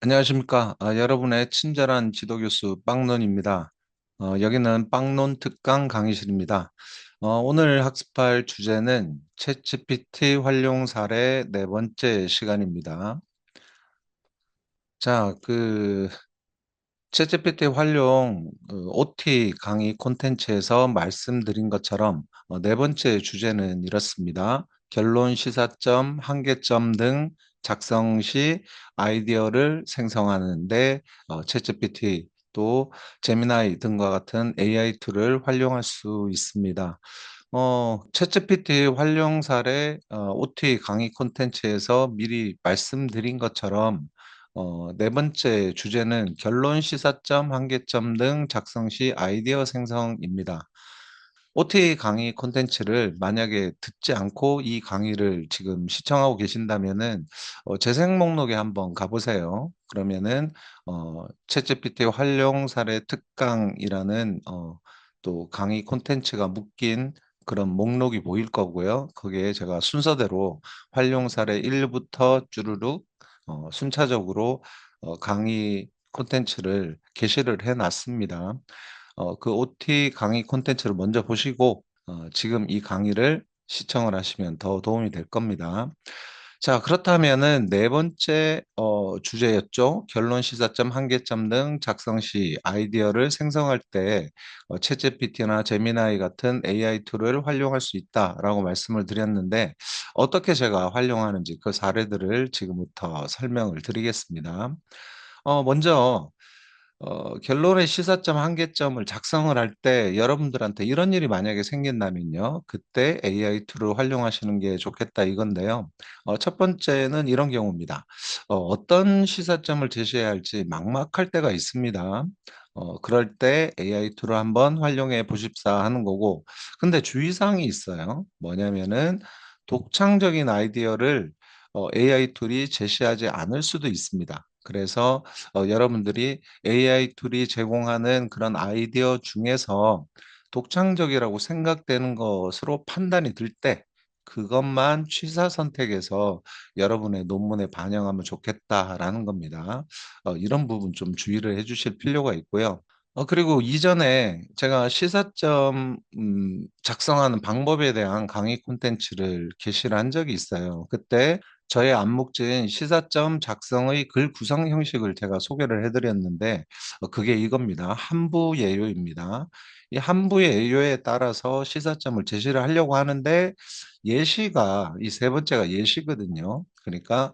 안녕하십니까. 여러분의 친절한 지도교수 빵론입니다. 여기는 빵론 특강 강의실입니다. 오늘 학습할 주제는 챗GPT 활용 사례 네 번째 시간입니다. 자, 챗GPT 활용 OT 강의 콘텐츠에서 말씀드린 것처럼 네 번째 주제는 이렇습니다. 결론, 시사점, 한계점 등 작성 시 아이디어를 생성하는데 챗GPT 또 제미나이 등과 같은 AI 툴을 활용할 수 있습니다. 챗GPT 활용 사례 OT 강의 콘텐츠에서 미리 말씀드린 것처럼 네 번째 주제는 결론, 시사점, 한계점 등 작성 시 아이디어 생성입니다. OTA 강의 콘텐츠를 만약에 듣지 않고 이 강의를 지금 시청하고 계신다면은 재생 목록에 한번 가보세요. 그러면은 챗GPT 활용 사례 특강이라는 또 강의 콘텐츠가 묶인 그런 목록이 보일 거고요. 거기에 제가 순서대로 활용 사례 1부터 쭈루룩 순차적으로 강의 콘텐츠를 게시를 해놨습니다. 그 OT 강의 콘텐츠를 먼저 보시고 지금 이 강의를 시청을 하시면 더 도움이 될 겁니다. 자, 그렇다면은 네 번째 주제였죠. 결론, 시사점, 한계점 등 작성 시 아이디어를 생성할 때 챗GPT나 제미나이 같은 AI 툴을 활용할 수 있다라고 말씀을 드렸는데 어떻게 제가 활용하는지 그 사례들을 지금부터 설명을 드리겠습니다. 먼저 결론의 시사점, 한계점을 작성을 할 때 여러분들한테 이런 일이 만약에 생긴다면요. 그때 AI 툴을 활용하시는 게 좋겠다 이건데요. 첫 번째는 이런 경우입니다. 어떤 시사점을 제시해야 할지 막막할 때가 있습니다. 그럴 때 AI 툴을 한번 활용해 보십사 하는 거고, 근데 주의사항이 있어요. 뭐냐면은 독창적인 아이디어를 AI 툴이 제시하지 않을 수도 있습니다. 그래서 여러분들이 AI 툴이 제공하는 그런 아이디어 중에서 독창적이라고 생각되는 것으로 판단이 들 때 그것만 취사 선택해서 여러분의 논문에 반영하면 좋겠다라는 겁니다. 이런 부분 좀 주의를 해 주실 필요가 있고요. 그리고 이전에 제가 시사점 작성하는 방법에 대한 강의 콘텐츠를 게시를 한 적이 있어요. 그때 저의 안목진 시사점 작성의 글 구성 형식을 제가 소개를 해드렸는데 그게 이겁니다. 한부 예요입니다. 이 한부 예요에 따라서 시사점을 제시를 하려고 하는데 예시가 이 세 번째가 예시거든요. 그러니까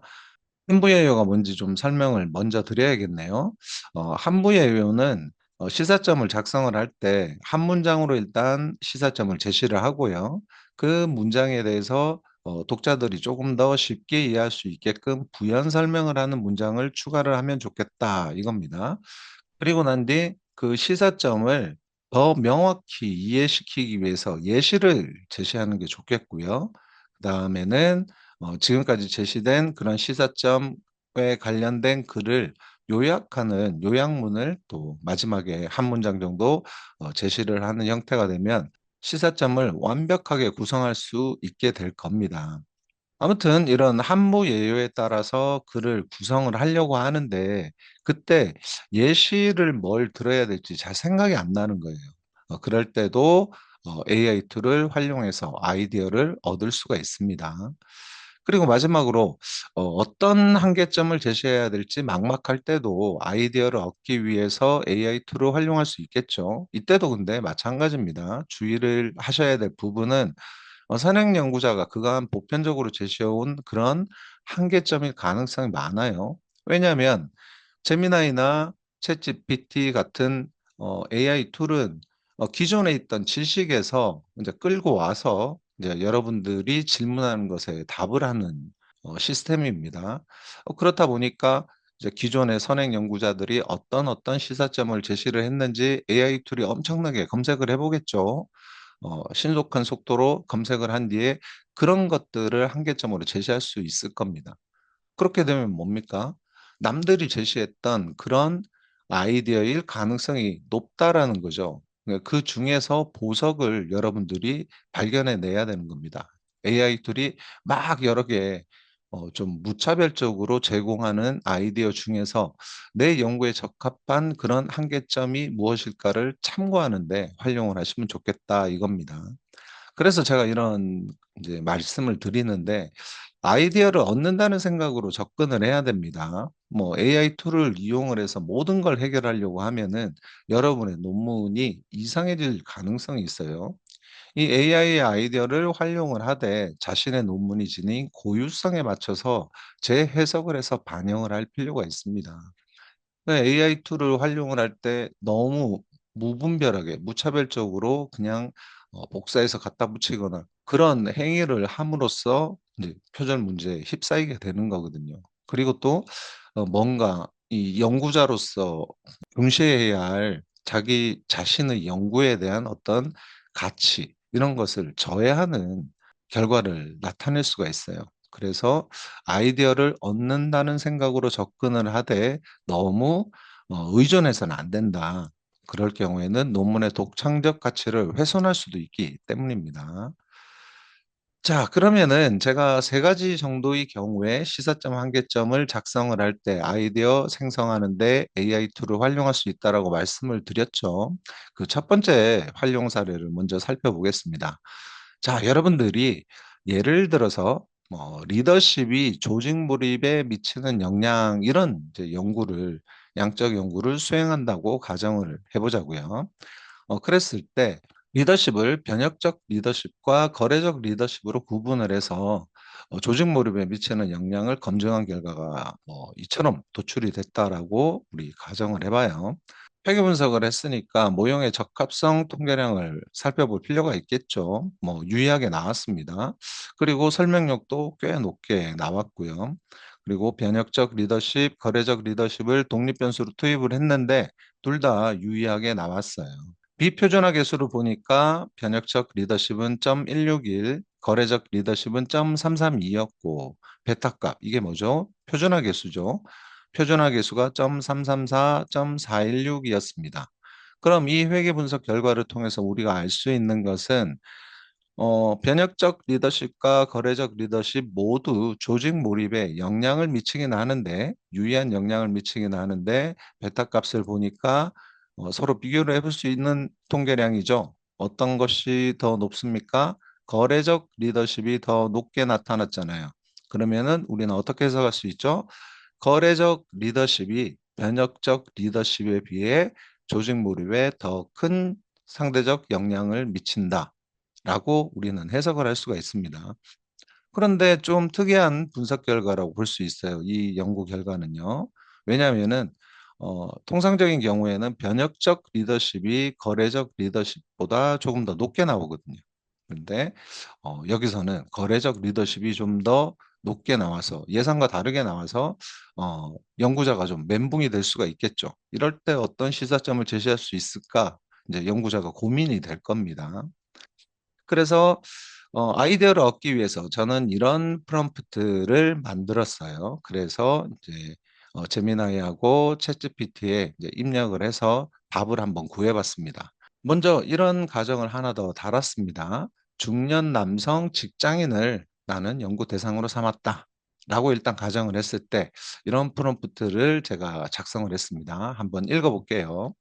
한부예요가 뭔지 좀 설명을 먼저 드려야겠네요. 한부예요는 시사점을 작성을 할 때 한 문장으로 일단 시사점을 제시를 하고요. 그 문장에 대해서 독자들이 조금 더 쉽게 이해할 수 있게끔 부연 설명을 하는 문장을 추가를 하면 좋겠다 이겁니다. 그리고 난 뒤 그 시사점을 더 명확히 이해시키기 위해서 예시를 제시하는 게 좋겠고요. 그다음에는 지금까지 제시된 그런 시사점에 관련된 글을 요약하는 요약문을 또 마지막에 한 문장 정도 제시를 하는 형태가 되면 시사점을 완벽하게 구성할 수 있게 될 겁니다. 아무튼 이런 한무 예요에 따라서 글을 구성을 하려고 하는데 그때 예시를 뭘 들어야 될지 잘 생각이 안 나는 거예요. 그럴 때도 AI 툴을 활용해서 아이디어를 얻을 수가 있습니다. 그리고 마지막으로 어떤 한계점을 제시해야 될지 막막할 때도 아이디어를 얻기 위해서 AI 툴을 활용할 수 있겠죠. 이때도 근데 마찬가지입니다. 주의를 하셔야 될 부분은 선행 연구자가 그간 보편적으로 제시해온 그런 한계점일 가능성이 많아요. 왜냐하면 제미나이나 챗GPT 같은 AI 툴은 기존에 있던 지식에서 이제 끌고 와서 이제 여러분들이 질문하는 것에 답을 하는 시스템입니다. 그렇다 보니까 이제 기존의 선행 연구자들이 어떤 시사점을 제시를 했는지 AI 툴이 엄청나게 검색을 해보겠죠. 신속한 속도로 검색을 한 뒤에 그런 것들을 한계점으로 제시할 수 있을 겁니다. 그렇게 되면 뭡니까? 남들이 제시했던 그런 아이디어일 가능성이 높다라는 거죠. 그 중에서 보석을 여러분들이 발견해 내야 되는 겁니다. AI 툴이 막 여러 개 좀 무차별적으로 제공하는 아이디어 중에서 내 연구에 적합한 그런 한계점이 무엇일까를 참고하는 데 활용을 하시면 좋겠다 이겁니다. 그래서 제가 이런 이제 말씀을 드리는데 아이디어를 얻는다는 생각으로 접근을 해야 됩니다. 뭐 AI 툴을 이용을 해서 모든 걸 해결하려고 하면은 여러분의 논문이 이상해질 가능성이 있어요. 이 AI의 아이디어를 활용을 하되 자신의 논문이 지닌 고유성에 맞춰서 재해석을 해서 반영을 할 필요가 있습니다. AI 툴을 활용을 할 때 너무 무분별하게 무차별적으로 그냥 복사해서 갖다 붙이거나 그런 행위를 함으로써 이제 표절 문제에 휩싸이게 되는 거거든요. 그리고 또 뭔가 이 연구자로서 중시해야 할 자기 자신의 연구에 대한 어떤 가치 이런 것을 저해하는 결과를 나타낼 수가 있어요. 그래서 아이디어를 얻는다는 생각으로 접근을 하되 너무 의존해서는 안 된다. 그럴 경우에는 논문의 독창적 가치를 훼손할 수도 있기 때문입니다. 자, 그러면은 제가 세 가지 정도의 경우에 시사점 한계점을 작성을 할 때 아이디어 생성하는 데 AI 툴을 활용할 수 있다라고 말씀을 드렸죠. 그 첫 번째 활용 사례를 먼저 살펴보겠습니다. 자, 여러분들이 예를 들어서 뭐 리더십이 조직 몰입에 미치는 영향 이런 이제 연구를 양적 연구를 수행한다고 가정을 해 보자고요. 그랬을 때 리더십을 변혁적 리더십과 거래적 리더십으로 구분을 해서 조직 몰입에 미치는 영향을 검증한 결과가 뭐 이처럼 도출이 됐다라고 우리 가정을 해 봐요. 회계 분석을 했으니까 모형의 적합성 통계량을 살펴볼 필요가 있겠죠. 뭐 유의하게 나왔습니다. 그리고 설명력도 꽤 높게 나왔고요. 그리고 변혁적 리더십, 거래적 리더십을 독립 변수로 투입을 했는데 둘 다 유의하게 나왔어요. 비표준화 계수로 보니까 변혁적 리더십은 0.161, 거래적 리더십은 0.332였고 베타값 이게 뭐죠? 표준화 계수죠. 표준화 계수가 0.334, 0.416이었습니다. 그럼 이 회계 분석 결과를 통해서 우리가 알 수 있는 것은 변혁적 리더십과 거래적 리더십 모두 조직 몰입에 영향을 미치긴 하는데 유의한 영향을 미치긴 하는데 베타 값을 보니까 서로 비교를 해볼 수 있는 통계량이죠. 어떤 것이 더 높습니까? 거래적 리더십이 더 높게 나타났잖아요. 그러면은 우리는 어떻게 해석할 수 있죠? 거래적 리더십이 변혁적 리더십에 비해 조직 몰입에 더 큰 상대적 영향을 미친다. 라고 우리는 해석을 할 수가 있습니다. 그런데 좀 특이한 분석 결과라고 볼 수 있어요. 이 연구 결과는요. 왜냐하면은 통상적인 경우에는 변혁적 리더십이 거래적 리더십보다 조금 더 높게 나오거든요. 그런데 여기서는 거래적 리더십이 좀 더 높게 나와서 예상과 다르게 나와서 연구자가 좀 멘붕이 될 수가 있겠죠. 이럴 때 어떤 시사점을 제시할 수 있을까? 이제 연구자가 고민이 될 겁니다. 그래서 아이디어를 얻기 위해서 저는 이런 프롬프트를 만들었어요. 그래서 이제 제미나이하고 챗GPT에 이제 입력을 해서 답을 한번 구해 봤습니다. 먼저 이런 가정을 하나 더 달았습니다. "중년 남성 직장인을 나는 연구 대상으로 삼았다." 라고 일단 가정을 했을 때 이런 프롬프트를 제가 작성을 했습니다. 한번 읽어 볼게요.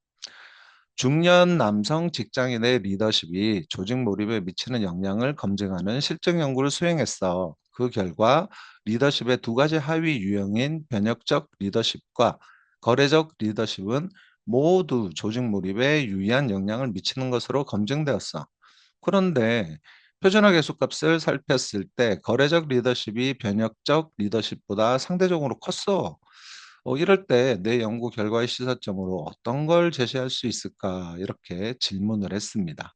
중년 남성 직장인의 리더십이 조직 몰입에 미치는 영향을 검증하는 실증 연구를 수행했어. 그 결과 리더십의 두 가지 하위 유형인 변혁적 리더십과 거래적 리더십은 모두 조직 몰입에 유의한 영향을 미치는 것으로 검증되었어. 그런데 표준화 계수값을 살폈을 때 거래적 리더십이 변혁적 리더십보다 상대적으로 컸어. 이럴 때 내 연구 결과의 시사점으로 어떤 걸 제시할 수 있을까? 이렇게 질문을 했습니다.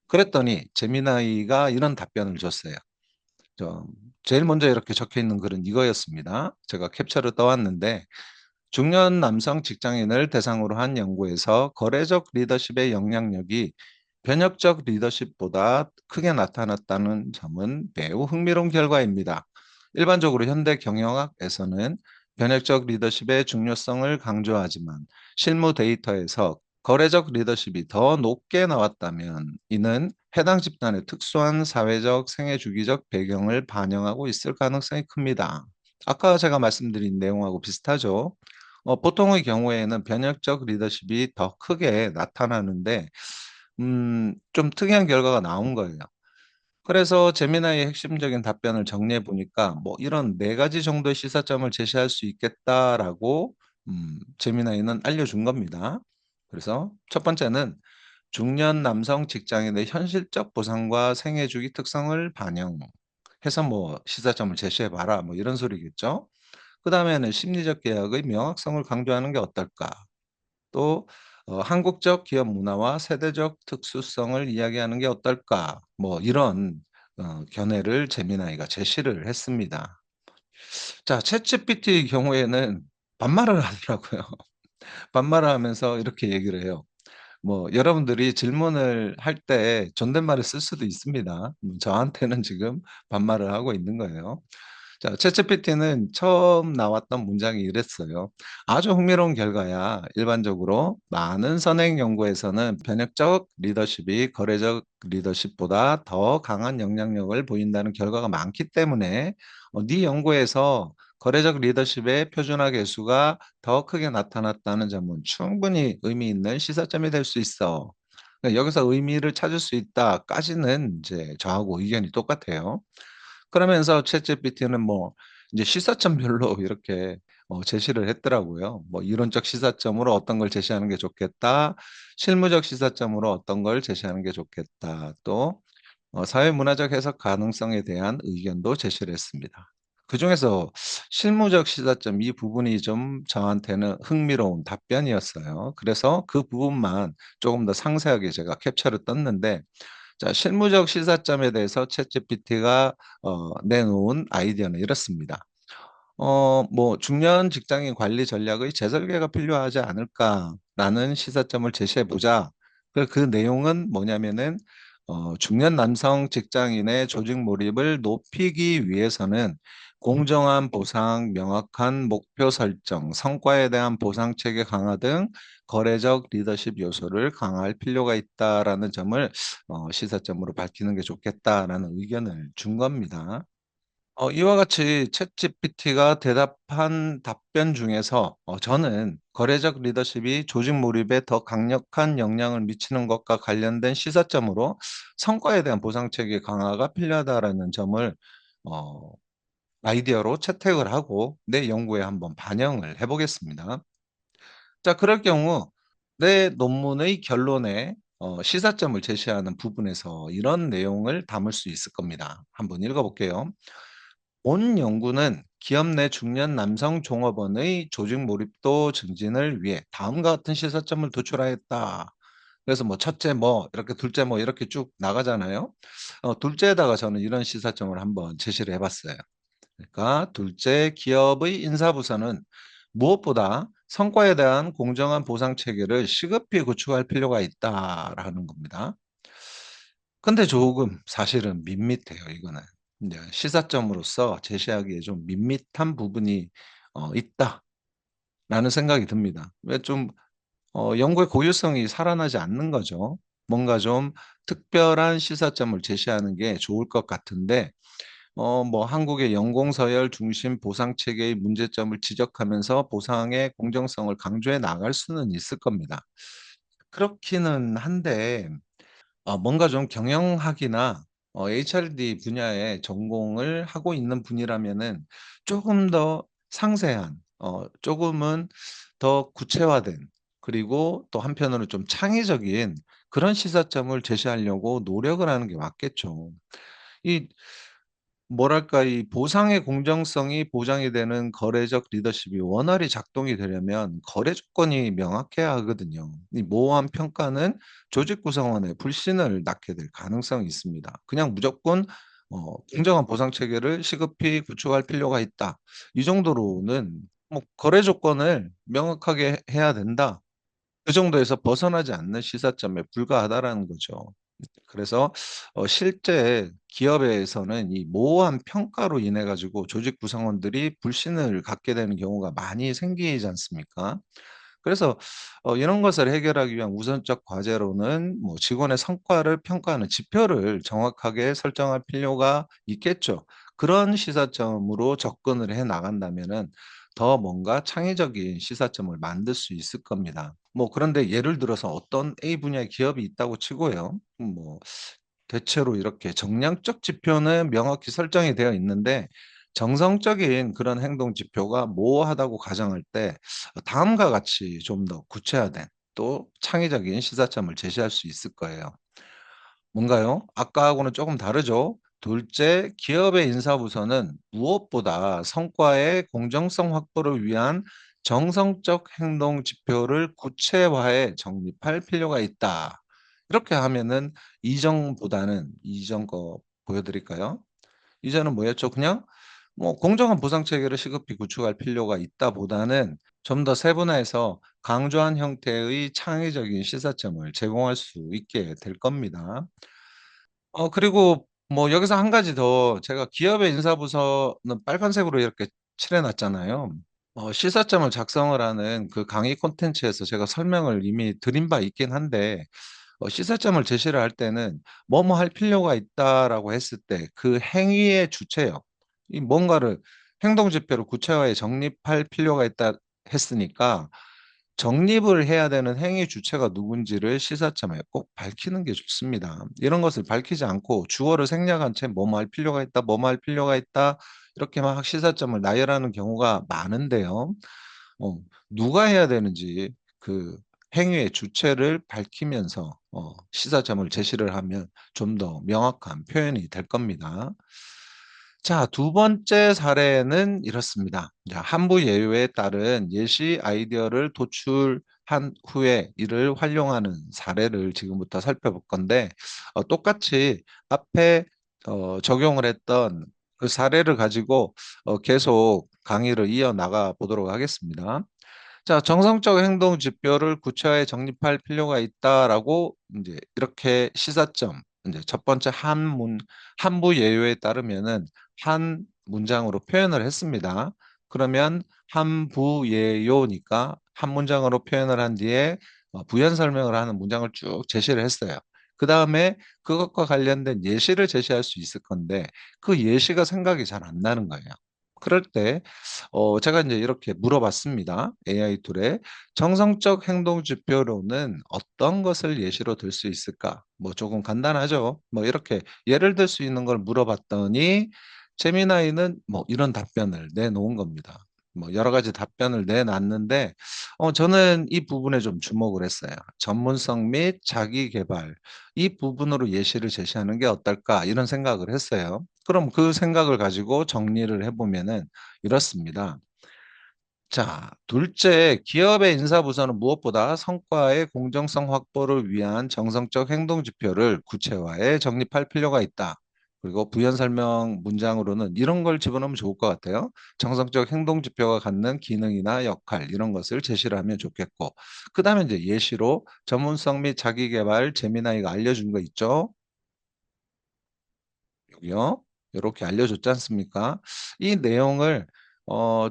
그랬더니 제미나이가 이런 답변을 줬어요. 저 제일 먼저 이렇게 적혀 있는 글은 이거였습니다. 제가 캡처를 떠왔는데 중년 남성 직장인을 대상으로 한 연구에서 거래적 리더십의 영향력이 변혁적 리더십보다 크게 나타났다는 점은 매우 흥미로운 결과입니다. 일반적으로 현대 경영학에서는 변혁적 리더십의 중요성을 강조하지만 실무 데이터에서 거래적 리더십이 더 높게 나왔다면 이는 해당 집단의 특수한 사회적, 생애 주기적 배경을 반영하고 있을 가능성이 큽니다. 아까 제가 말씀드린 내용하고 비슷하죠. 보통의 경우에는 변혁적 리더십이 더 크게 나타나는데, 좀 특이한 결과가 나온 거예요. 그래서 제미나이의 핵심적인 답변을 정리해 보니까 뭐 이런 네 가지 정도의 시사점을 제시할 수 있겠다라고 제미나이는 알려준 겁니다. 그래서 첫 번째는 중년 남성 직장인의 현실적 보상과 생애 주기 특성을 반영해서 뭐 시사점을 제시해 봐라 뭐 이런 소리겠죠. 그다음에는 심리적 계약의 명확성을 강조하는 게 어떨까? 또 한국적 기업 문화와 세대적 특수성을 이야기하는 게 어떨까? 뭐 이런 견해를 제미나이가 제시를 했습니다. 자, 챗GPT의 경우에는 반말을 하더라고요. 반말을 하면서 이렇게 얘기를 해요. 뭐 여러분들이 질문을 할 때 존댓말을 쓸 수도 있습니다. 저한테는 지금 반말을 하고 있는 거예요. 자, 챗GPT는 처음 나왔던 문장이 이랬어요. 아주 흥미로운 결과야. 일반적으로 많은 선행 연구에서는 변혁적 리더십이 거래적 리더십보다 더 강한 영향력을 보인다는 결과가 많기 때문에 네 연구에서 거래적 리더십의 표준화 계수가 더 크게 나타났다는 점은 충분히 의미 있는 시사점이 될 수 있어. 그러니까 여기서 의미를 찾을 수 있다까지는 이제 저하고 의견이 똑같아요. 그러면서 챗GPT는 뭐 이제 시사점별로 이렇게 제시를 했더라고요. 뭐 이론적 시사점으로 어떤 걸 제시하는 게 좋겠다. 실무적 시사점으로 어떤 걸 제시하는 게 좋겠다. 또 사회 문화적 해석 가능성에 대한 의견도 제시를 했습니다. 그중에서 실무적 시사점 이 부분이 좀 저한테는 흥미로운 답변이었어요. 그래서 그 부분만 조금 더 상세하게 제가 캡처를 떴는데, 자, 실무적 시사점에 대해서 챗GPT가 내놓은 아이디어는 이렇습니다. 뭐 중년 직장인 관리 전략의 재설계가 필요하지 않을까라는 시사점을 제시해 보자. 그 내용은 뭐냐면은 중년 남성 직장인의 조직 몰입을 높이기 위해서는 공정한 보상, 명확한 목표 설정, 성과에 대한 보상 체계 강화 등 거래적 리더십 요소를 강화할 필요가 있다라는 점을 시사점으로 밝히는 게 좋겠다라는 의견을 준 겁니다. 이와 같이 챗GPT가 대답한 답변 중에서 저는 거래적 리더십이 조직 몰입에 더 강력한 영향을 미치는 것과 관련된 시사점으로 성과에 대한 보상 체계 강화가 필요하다라는 점을 어, 아이디어로 채택을 하고 내 연구에 한번 반영을 해보겠습니다. 자, 그럴 경우 내 논문의 결론에 시사점을 제시하는 부분에서 이런 내용을 담을 수 있을 겁니다. 한번 읽어볼게요. 본 연구는 기업 내 중년 남성 종업원의 조직 몰입도 증진을 위해 다음과 같은 시사점을 도출하였다. 그래서 뭐 첫째 뭐 이렇게 둘째 뭐 이렇게 쭉 나가잖아요. 둘째에다가 저는 이런 시사점을 한번 제시를 해봤어요. 그러니까 둘째, 기업의 인사부서는 무엇보다 성과에 대한 공정한 보상 체계를 시급히 구축할 필요가 있다라는 겁니다. 근데 조금 사실은 밋밋해요, 이거는. 이제 시사점으로서 제시하기에 좀 밋밋한 부분이 있다라는 생각이 듭니다. 왜 좀 연구의 고유성이 살아나지 않는 거죠. 뭔가 좀 특별한 시사점을 제시하는 게 좋을 것 같은데 뭐 한국의 연공서열 중심 보상 체계의 문제점을 지적하면서 보상의 공정성을 강조해 나갈 수는 있을 겁니다. 그렇기는 한데 뭔가 좀 경영학이나 HRD 분야의 전공을 하고 있는 분이라면은 조금 더 상세한 조금은 더 구체화된 그리고 또 한편으로 좀 창의적인 그런 시사점을 제시하려고 노력을 하는 게 맞겠죠. 이 뭐랄까 이 보상의 공정성이 보장이 되는 거래적 리더십이 원활히 작동이 되려면 거래 조건이 명확해야 하거든요. 이 모호한 평가는 조직 구성원의 불신을 낳게 될 가능성이 있습니다. 그냥 무조건 공정한 보상 체계를 시급히 구축할 필요가 있다. 이 정도로는 뭐 거래 조건을 명확하게 해야 된다. 그 정도에서 벗어나지 않는 시사점에 불과하다라는 거죠. 그래서 실제 기업에서는 이 모호한 평가로 인해 가지고 조직 구성원들이 불신을 갖게 되는 경우가 많이 생기지 않습니까? 그래서 이런 것을 해결하기 위한 우선적 과제로는 뭐 직원의 성과를 평가하는 지표를 정확하게 설정할 필요가 있겠죠. 그런 시사점으로 접근을 해 나간다면은 더 뭔가 창의적인 시사점을 만들 수 있을 겁니다. 뭐 그런데 예를 들어서 어떤 A 분야의 기업이 있다고 치고요. 뭐 대체로 이렇게 정량적 지표는 명확히 설정이 되어 있는데 정성적인 그런 행동 지표가 모호하다고 가정할 때 다음과 같이 좀 더 구체화된 또 창의적인 시사점을 제시할 수 있을 거예요. 뭔가요? 아까하고는 조금 다르죠? 둘째, 기업의 인사부서는 무엇보다 성과의 공정성 확보를 위한 정성적 행동 지표를 구체화해 정립할 필요가 있다. 이렇게 하면은 이전 거 보여드릴까요? 이전은 뭐였죠? 그냥 뭐 공정한 보상 체계를 시급히 구축할 필요가 있다 보다는 좀 더 세분화해서 강조한 형태의 창의적인 시사점을 제공할 수 있게 될 겁니다. 그리고 뭐 여기서 한 가지 더 제가 기업의 인사부서는 빨간색으로 이렇게 칠해 놨잖아요. 시사점을 작성을 하는 그 강의 콘텐츠에서 제가 설명을 이미 드린 바 있긴 한데 시사점을 제시를 할 때는 "뭐뭐 할 필요가 있다."라고 했을 때 그 행위의 주체요. 이 뭔가를 행동 지표를 구체화해 정립할 필요가 있다 했으니까 정립을 해야 되는 행위 주체가 누군지를 시사점에 꼭 밝히는 게 좋습니다. 이런 것을 밝히지 않고 주어를 생략한 채 "뭐뭐 할 필요가 있다. 뭐뭐 할 필요가 있다." 이렇게 막 시사점을 나열하는 경우가 많은데요. 어 누가 해야 되는지 그 행위의 주체를 밝히면서 시사점을 제시를 하면 좀 더 명확한 표현이 될 겁니다. 자, 두 번째 사례는 이렇습니다. 자, 한부 예외에 따른 예시 아이디어를 도출한 후에 이를 활용하는 사례를 지금부터 살펴볼 건데 똑같이 앞에 적용을 했던 그 사례를 가지고 계속 강의를 이어나가 보도록 하겠습니다. 자, 정성적 행동 지표를 구체화해 정립할 필요가 있다라고 인제 이렇게 시사점 인제 첫 번째 한부 예요에 따르면은 한 문장으로 표현을 했습니다. 그러면 한부 예요니까 한 문장으로 표현을 한 뒤에 부연 설명을 하는 문장을 쭉 제시를 했어요. 그다음에 그것과 관련된 예시를 제시할 수 있을 건데 그 예시가 생각이 잘 안 나는 거예요. 그럴 때 제가 인제 이렇게 물어봤습니다. AI 툴에 "정성적 행동 지표로는 어떤 것을 예시로 들 수 있을까?" 뭐 조금 간단하죠. 뭐 이렇게 예를 들 수 있는 걸 물어봤더니 제미나이는 뭐 이런 답변을 내놓은 겁니다. 뭐 여러 가지 답변을 내놨는데 저는 이 부분에 좀 주목을 했어요. '전문성 및 자기 계발 이 부분으로 예시를 제시하는 게 어떨까?' 이런 생각을 했어요. 그럼 그 생각을 가지고 정리를 해 보면은 이렇습니다. 자, 둘째, 기업의 인사부서는 무엇보다 성과의 공정성 확보를 위한 정성적 행동 지표를 구체화해 정립할 필요가 있다. 그리고 부연 설명 문장으로는 이런 걸 집어넣으면 좋을 것 같아요. 정성적 행동 지표가 갖는 기능이나 역할 이런 것을 제시를 하면 좋겠고, 그다음에 이제 예시로 전문성 및 자기 계발 제미나이가 알려준 거 있죠. 여기요. 요렇게 알려줬지 않습니까? 이 내용을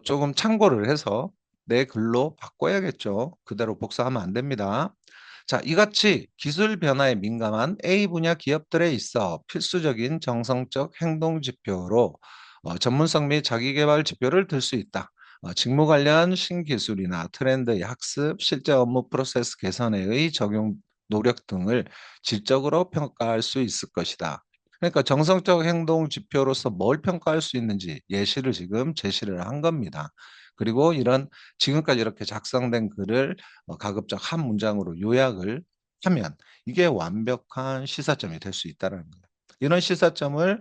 조금 참고를 해서 내 글로 바꿔야겠죠. 그대로 복사하면 안 됩니다. 자, 이같이 기술 변화에 민감한 A 분야 기업들에 있어 필수적인 정성적 행동 지표로 전문성 및 자기계발 지표를 들 수 있다. 직무 관련 신기술이나 트렌드의 학습, 실제 업무 프로세스 개선에 적용 노력 등을 질적으로 평가할 수 있을 것이다. 그러니까 정성적 행동 지표로서 뭘 평가할 수 있는지 예시를 지금 제시를 한 겁니다. 그리고 이런 지금까지 이렇게 작성된 글을 가급적 한 문장으로 요약을 하면 이게 완벽한 시사점이 될 수 있다라는 거예요. 이런 시사점을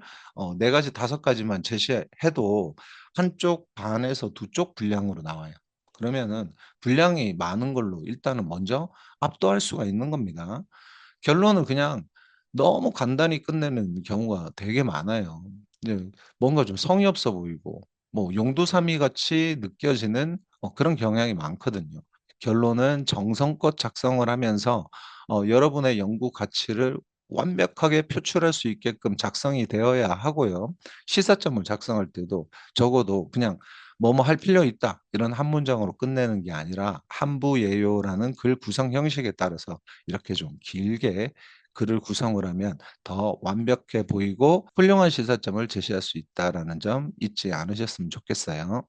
4 가지 5 가지만 제시해도 한쪽 반에서 두 쪽 분량으로 나와요. 그러면은 분량이 많은 걸로 일단은 먼저 압도할 수가 있는 겁니다. 결론은 그냥 너무 간단히 끝내는 경우가 되게 많아요. 이제 뭔가 좀 성의 없어 보이고 뭐 용두사미 같이 느껴지는 그런 경향이 많거든요. 결론은 정성껏 작성을 하면서 여러분의 연구 가치를 완벽하게 표출할 수 있게끔 작성이 되어야 하고요. 시사점을 작성할 때도 적어도 그냥 "뭐뭐 할 필요 있다." 이런 한 문장으로 끝내는 게 아니라 "함부예요."라는 글 구성 형식에 따라서 이렇게 좀 길게 글을 구성을 하면 더 완벽해 보이고 훌륭한 시사점을 제시할 수 있다라는 점 잊지 않으셨으면 좋겠어요.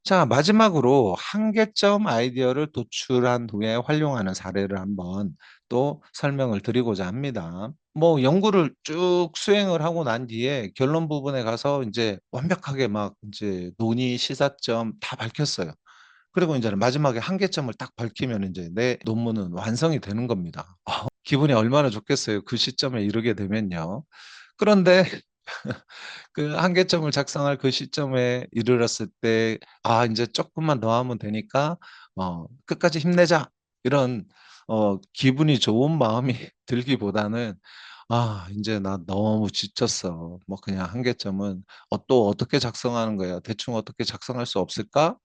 자, 마지막으로 한계점 아이디어를 도출한 후에 활용하는 사례를 한번 또 설명을 드리고자 합니다. 뭐 연구를 쭉 수행을 하고 난 뒤에 결론 부분에 가서 이제 완벽하게 막 이제 논의, 시사점 다 밝혔어요. 그리고 인제는 마지막에 한계점을 딱 밝히면 인제 내 논문은 완성이 되는 겁니다. 기분이 얼마나 좋겠어요, 그 시점에 이르게 되면요. 그런데 그 한계점을 작성할 그 시점에 이르렀을 때 '아 인제 쪼끔만 더 하면 되니까 끝까지 힘내자.' 이런 기분이 좋은 마음이 들기보다는 '아 인제 나 너무 지쳤어. 뭐 그냥 한계점은 또 어떻게 작성하는 거야. 대충 어떻게 작성할 수 없을까?'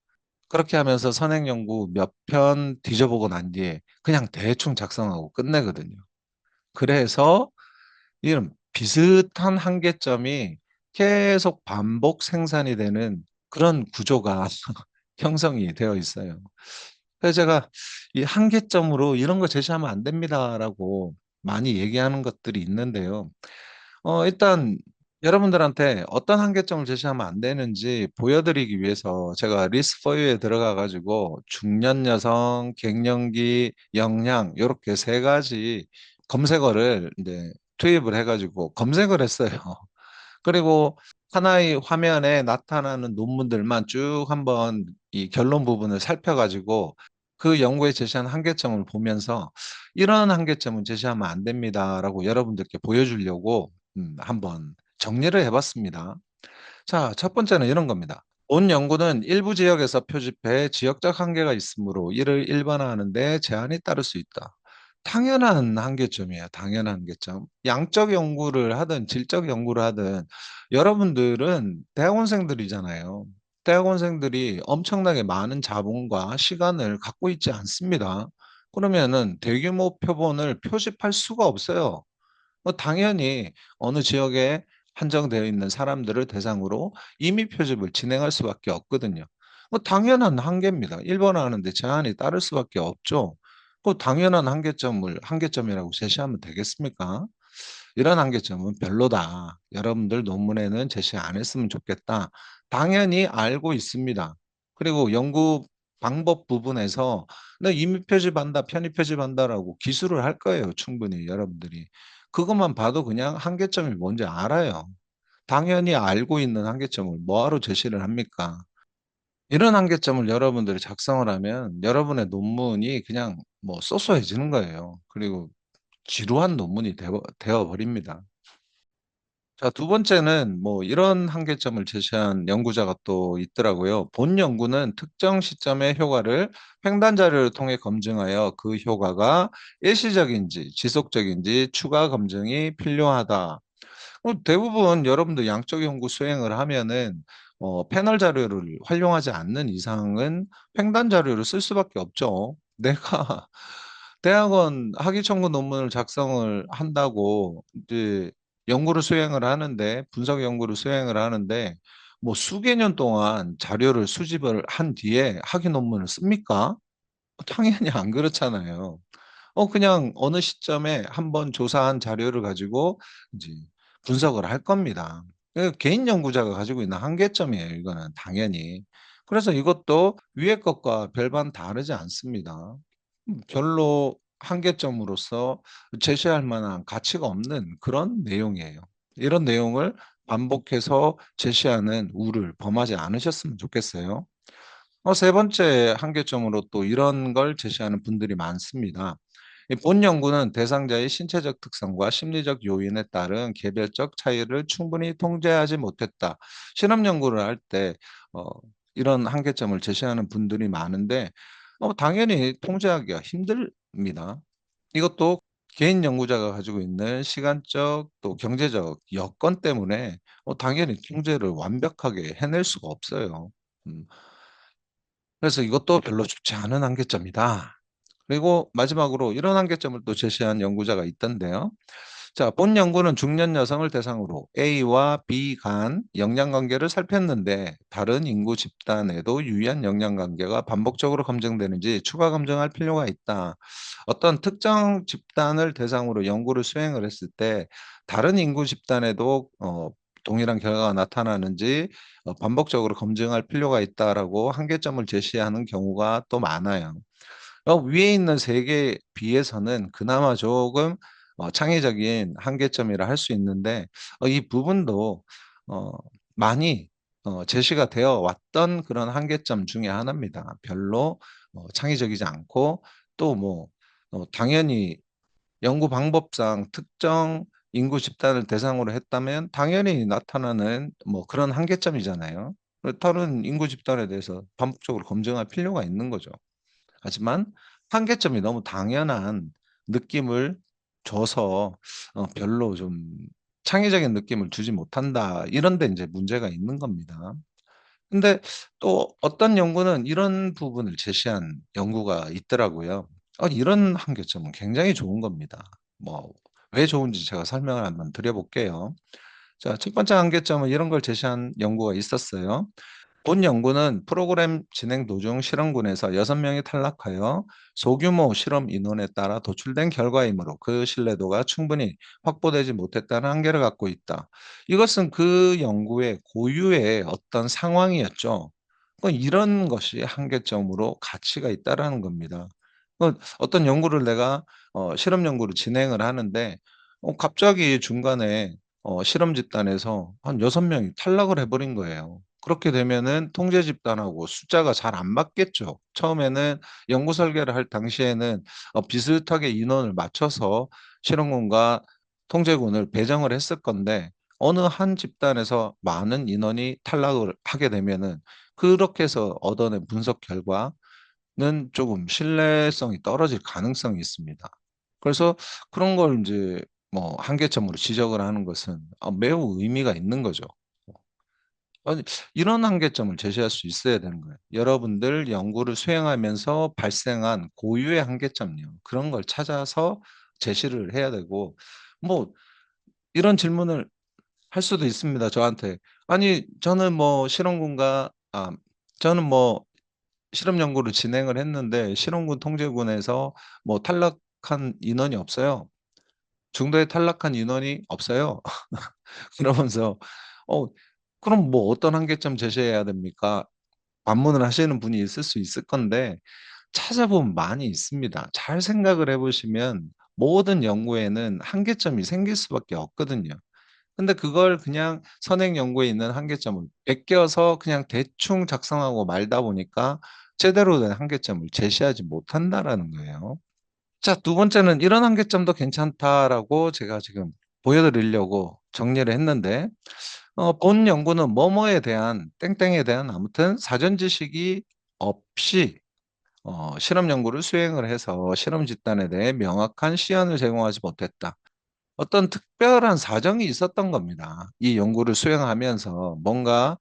그렇게 하면서 선행 연구 몇 편 뒤져보고 난 뒤에 그냥 대충 작성하고 끝내거든요. 그래서 이런 비슷한 한계점이 계속 반복 생산이 되는 그런 구조가 형성이 되어 있어요. 그래서 제가 이 "한계점으로 이런 거 제시하면 안 됩니다."라고 많이 얘기하는 것들이 있는데요. 일단 여러분들한테 어떤 한계점을 제시하면 안 되는지 보여드리기 위해서 제가 리스포유에 들어가 가지고 중년 여성, 갱년기, 영양 요렇게 세 가지 검색어를 인제 투입을 해 가지고 검색을 했어요. 그리고 하나의 화면에 나타나는 논문들만 쭉 한번 이 결론 부분을 살펴 가지고 그 연구에 제시한 한계점을 보면서 "이런 한계점은 제시하면 안 됩니다."라고 여러분들께 보여주려고 한번 정리를 해 봤습니다. 자, 첫 번째는 이런 겁니다. "본 연구는 일부 지역에서 표집해 지역적 한계가 있으므로 이를 일반화하는 데 제한이 따를 수 있다." 당연한 한계점이에요, 당연한 한계점. 양적 연구를 하든 질적 연구를 하든 여러분들은 대학원생들이잖아요. 대학원생들이 엄청나게 많은 자본과 시간을 갖고 있지 않습니다. 그러면은 대규모 표본을 표집할 수가 없어요. 당연히 어느 지역에 한정되어 있는 사람들을 대상으로 임의 표집을 진행할 수밖에 없거든요. 당연한 한계입니다. 일본화하는 데 제한이 따를 수밖에 없죠. 그 당연한 한계점을 한계점이라고 제시하면 되겠습니까? "이런 한계점은 별로다. 여러분들 논문에는 제시 안 했으면 좋겠다." 당연히 알고 있습니다. 그리고 연구 방법 부분에서 "나 임의 표집한다. 편의 표집한다."라고 기술을 할 거예요, 충분히 여러분들이. 그것만 봐도 그냥 한계점이 뭔지 알아요. 당연히 알고 있는 한계점을 뭐하러 제시를 합니까? 이런 한계점을 여러분들이 작성을 하면 여러분의 논문이 그냥 뭐 소소해지는 거예요. 그리고 지루한 논문이 되어 버립니다. 자, 두 번째는 뭐 이런 한계점을 제시한 연구자가 또 있더라고요. "본 연구는 특정 시점의 효과를 횡단 자료를 통해 검증하여 그 효과가 일시적인지 지속적인지 추가 검증이 필요하다." 대부분 여러분들 양적 연구 수행을 하면은 패널 자료를 활용하지 않는 이상은 횡단 자료를 쓸 수밖에 없죠. 내가 대학원 학위 청구 논문을 작성을 한다고 이제 연구를 수행을 하는데 분석 연구를 수행을 하는데 뭐 수개 년 동안 자료를 수집을 한 뒤에 학위 논문을 씁니까? 당연히 안 그렇잖아요. 그냥 어느 시점에 한번 조사한 자료를 가지고 이제 분석을 할 겁니다. 개인 연구자가 가지고 있는 한계점이에요, 이거는 당연히. 그래서 이것도 위의 것과 별반 다르지 않습니다. 별로 한계점으로서 제시할 만한 가치가 없는 그런 내용이에요. 이런 내용을 반복해서 제시하는 우를 범하지 않으셨으면 좋겠어요. 세 번째 한계점으로 또 이런 걸 제시하는 분들이 많습니다. 이 본 연구는 대상자의 신체적 특성과 심리적 요인에 따른 개별적 차이를 충분히 통제하지 못했다. 실험 연구를 할 때 어 이런 한계점을 제시하는 분들이 많은데 당연히 통제하기가 힘듭니다. 이것도 개인 연구자가 가지고 있는 시간적 또 경제적 여건 때문에 당연히 통제를 완벽하게 해낼 수가 없어요. 음. 그래서 이것도 별로 좋지 않은 한계점이다. 그리고 마지막으로 이런 한계점을 또 제시한 연구자가 있던데요. 자, 본 연구는 중년 여성을 대상으로 A와 B 간 영양관계를 살폈는데 다른 인구 집단에도 유의한 영양관계가 반복적으로 검증되는지 추가 검증할 필요가 있다. 어떤 특정 집단을 대상으로 연구를 수행을 했을 때 다른 인구 집단에도 동일한 결과가 나타나는지 반복적으로 검증할 필요가 있다라고 한계점을 제시하는 경우가 또 많아요. 위에 있는 세 개에 비해서는 그나마 조금 창의적인 한계점이라 할 수 있는데 이 부분도 어 많이 제시가 되어 왔던 그런 한계점 중에 하나입니다. 별로 창의적이지 않고 또 뭐 당연히 연구 방법상 특정 인구 집단을 대상으로 했다면 당연히 나타나는 뭐 그런 한계점이잖아요. 다른 인구 집단에 대해서 반복적으로 검증할 필요가 있는 거죠. 하지만 한계점이 너무 당연한 느낌을 줘서 별로 좀 창의적인 느낌을 주지 못한다. 이런 데 인제 문제가 있는 겁니다. 근데 또 어떤 연구는 이런 부분을 제시한 연구가 있더라고요. 이런 한계점은 굉장히 좋은 겁니다. 뭐 왜 좋은지 제가 설명을 한번 드려 볼게요. 자, 첫 번째 한계점은 이런 걸 제시한 연구가 있었어요. 본 연구는 프로그램 진행 도중 실험군에서 6명이 탈락하여 소규모 실험 인원에 따라 도출된 결과이므로 그 신뢰도가 충분히 확보되지 못했다는 한계를 갖고 있다. 이것은 그 연구의 고유의 어떤 상황이었죠. 이런 것이 한계점으로 가치가 있다라는 겁니다. 어떤 연구를 내가 실험 연구를 진행을 하는데 갑자기 중간에 실험 집단에서 한 6명이 탈락을 해 버린 거예요. 그렇게 되면은 통제 집단하고 숫자가 잘 안 맞겠죠. 처음에는 연구 설계를 할 당시에는 비슷하게 인원을 맞춰서 실험군과 통제군을 배정을 했을 건데 어느 한 집단에서 많은 인원이 탈락을 하게 되면은 그렇게 해서 얻어낸 분석 결과는 조금 신뢰성이 떨어질 가능성이 있습니다. 그래서 그런 걸 인제 뭐 한계점으로 지적을 하는 것은 매우 의미가 있는 거죠. 아니, 이런 한계점을 제시할 수 있어야 되는 거예요. 여러분들 연구를 수행하면서 발생한 고유의 한계점요. 그런 걸 찾아서 제시를 해야 되고 뭐 이런 질문을 할 수도 있습니다, 저한테. 아니, 저는 뭐 실험 연구를 진행을 했는데 실험군 통제군에서 뭐 탈락한 인원이 없어요. 중도에 탈락한 인원이 없어요. 그러면서 어 그럼 뭐 어떤 한계점 제시해야 됩니까? 반문을 하시는 분이 있을 수 있을 건데 찾아보면 많이 있습니다. 잘 생각을 해 보시면 모든 연구에는 한계점이 생길 수밖에 없거든요. 근데 그걸 그냥 선행 연구에 있는 한계점을 베껴서 그냥 대충 작성하고 말다 보니까 제대로 된 한계점을 제시하지 못한다라는 거예요. 자, 두 번째는 "이런 한계점도 괜찮다."라고 제가 지금 보여 드리려고 정리를 했는데 본 연구는 뭐뭐에 대한 땡땡에 대한 아무튼 사전 지식이 없이 실험 연구를 수행을 해서 실험 집단에 대해 명확한 시안을 제공하지 못했다. 어떤 특별한 사정이 있었던 겁니다. 이 연구를 수행하면서 뭔가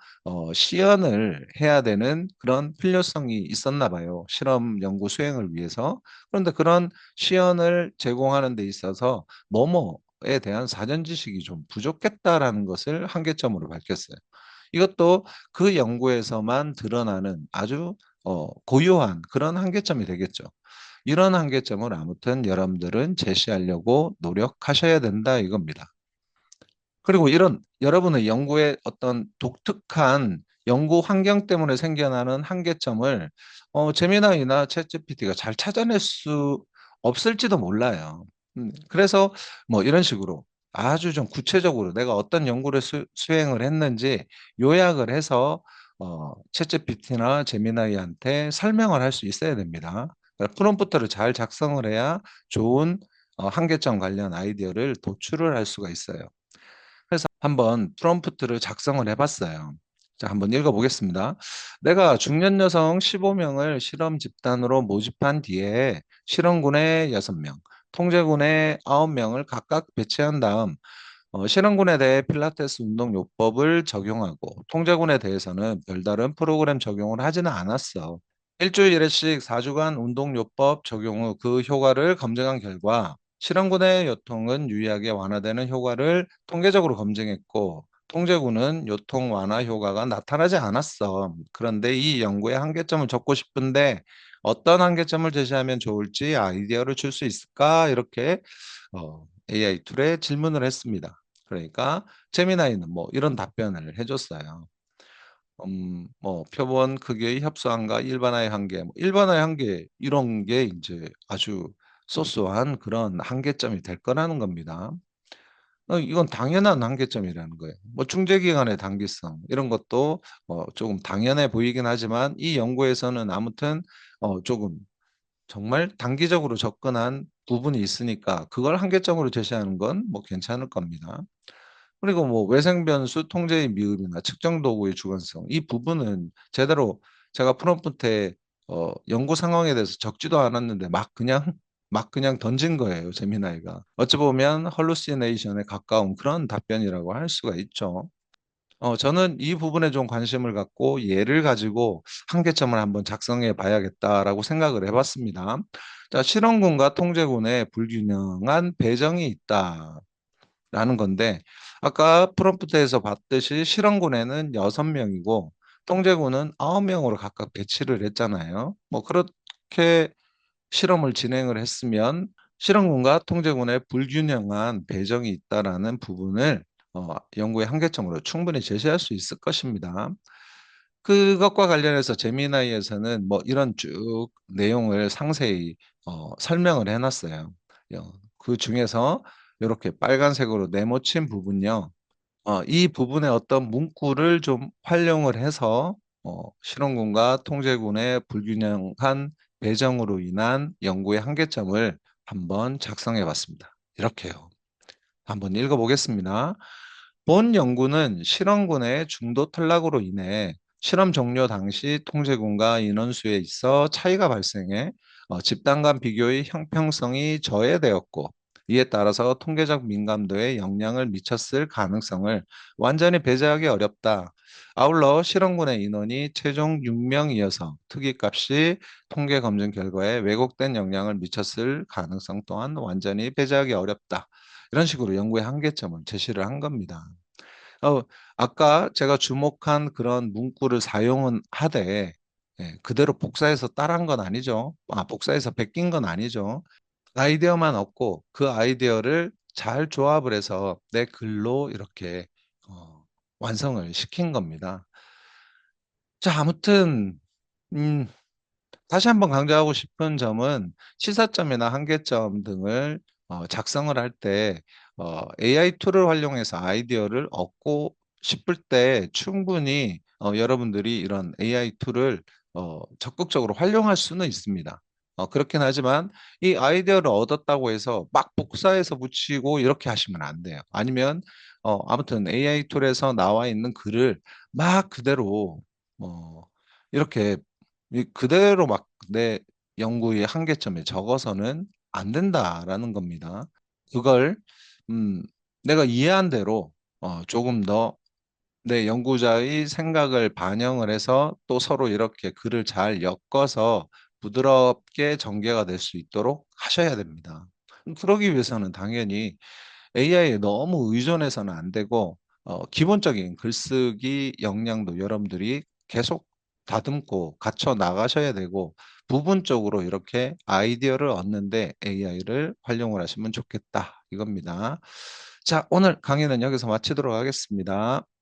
시연을 해야 되는 그런 필요성이 있었나 봐요, 실험 연구 수행을 위해서. 그런데 그런 시연을 제공하는 데 있어서 뭐뭐에 대한 사전 지식이 좀 부족했다라는 것을 한계점으로 밝혔어요. 이것도 그 연구에서만 드러나는 아주 고유한 그런 한계점이 되겠죠. 이런 한계점을 아무튼 여러분들은 제시하려고 노력하셔야 된다 이겁니다. 그리고 이런 여러분의 연구의 어떤 독특한 연구 환경 때문에 생겨나는 한계점을 제미나이나 챗GPT가 잘 찾아낼 수 없을지도 몰라요. 그래서 뭐 이런 식으로 아주 좀 구체적으로 내가 어떤 연구를 수행을 했는지 요약을 해서 챗GPT나 제미나이한테 설명을 할 수 있어야 됩니다. 프롬프트를 잘 작성을 해야 좋은 한계점 관련 아이디어를 도출을 할 수가 있어요. 그래서 한번 프롬프트를 작성을 해 봤어요. 자, 한번 읽어 보겠습니다. "내가 중년 여성 15 명을 실험 집단으로 모집한 뒤에 실험군에 6 명, 통제군에 9 명을 각각 배치한 다음 실험군에 대해 필라테스 운동 요법을 적용하고 통제군에 대해서는 별다른 프로그램 적용을 하지는 않았어. 일 주일에씩 4 주간 운동 요법 적용 후 그 효과를 검증한 결과 실험군의 요통은 유의하게 완화되는 효과를 통계적으로 검증했고, 통제군은 요통 완화 효과가 나타나지 않았어. 그런데 이 연구의 한계점을 적고 싶은데 어떤 한계점을 제시하면 좋을지 아이디어를 줄 수 있을까? 이렇게 AI 툴에 질문을 했습니다. 그러니까 제미나이는 뭐 이런 답변을 해줬어요. 뭐 표본 크기의 협소함과 일반화의 한계, 뭐 일반화의 한계 이런 게 이제 아주 소소한 그런 한계점이 될 거라는 겁니다. 이건 당연한 한계점이라는 거예요. 뭐 중재 기간의 단기성 이런 것도 조금 당연해 보이긴 하지만 이 연구에서는 아무튼 조금 정말 단기적으로 접근한 부분이 있으니까 그걸 한계점으로 제시하는 건 뭐 괜찮을 겁니다. 그리고 뭐 외생 변수 통제의 미흡이나 측정 도구의 주관성 이 부분은 제대로 제가 프롬프트에 연구 상황에 대해서 적지도 않았는데 막 그냥 던진 거예요, 제미나이가. 어찌 보면 hallucination에 가까운 그런 답변이라고 할 수가 있죠. 저는 이 부분에 좀 관심을 갖고 얘를 가지고 한계점을 한번 작성해 봐야겠다라고 생각을 해 봤습니다. 자, 실험군과 통제군의 불균형한 배정이 있다라는 건데 아까 프롬프트에서 봤듯이 실험군에는 6명이고 통제군은 9명으로 각각 배치를 했잖아요. 뭐 그렇게 실험을 진행을 했으면 실험군과 통제군의 불균형한 배정이 있다라는 부분을 연구의 한계점으로 충분히 제시할 수 있을 것입니다. 그것과 관련해서 제미나이에서는 뭐 이런 쭉 내용을 상세히 설명을 해 놨어요. 그 중에서 요렇게 빨간색으로 네모친 부분요. 이 부분에 어떤 문구를 좀 활용을 해서 실험군과 통제군의 불균형한 배정으로 인한 연구의 한계점을 한번 작성해 봤습니다. 이렇게요. 한번 읽어 보겠습니다. 본 연구는 실험군의 중도 탈락으로 인해 실험 종료 당시 통제군과 인원수에 있어 차이가 발생해 집단 간 비교의 형평성이 저해되었고, 이에 따라서 통계적 민감도에 영향을 미쳤을 가능성을 완전히 배제하기 어렵다. 아울러 실험군의 인원이 최종 6명이어서 특이값이 통계 검증 결과에 왜곡된 영향을 미쳤을 가능성 또한 완전히 배제하기 어렵다. 이런 식으로 연구의 한계점을 제시를 한 겁니다. 어 아까 제가 주목한 그런 문구를 사용은 하되 그대로 복사해서 따라한 건 아니죠. 복사해서 베낀 건 아니죠. 아이디어만 얻고 그 아이디어를 잘 조합을 해서 내 글로 이렇게 완성을 시킨 겁니다. 자, 아무튼 음 다시 한번 강조하고 싶은 점은 시사점이나 한계점 등을 작성을 할 때 AI 툴을 활용해서 아이디어를 얻고 싶을 때 충분히 여러분들이 이런 AI 툴을 적극적으로 활용할 수는 있습니다. 그렇긴 하지만 이 아이디어를 얻었다고 해서 막 복사해서 붙이고 이렇게 하시면 안 돼요. 아니면 아무튼 AI 툴에서 나와 있는 글을 막 그대로 이렇게 그대로 막 내 연구의 한계점에 적어서는 안 된다라는 겁니다. 그걸 음 내가 이해한 대로 조금 더 내 연구자의 생각을 반영을 해서 또 서로 이렇게 글을 잘 엮어서 부드럽게 전개가 될 수 있도록 하셔야 됩니다. 그러기 위해서는 당연히 AI에 너무 의존해서는 안 되고 기본적인 글쓰기 역량도 여러분들이 계속 다듬고 갖춰 나가셔야 되고 부분적으로 이렇게 아이디어를 얻는 데 AI를 활용을 하시면 좋겠다 이겁니다. 자, 오늘 강의는 여기서 마치도록 하겠습니다.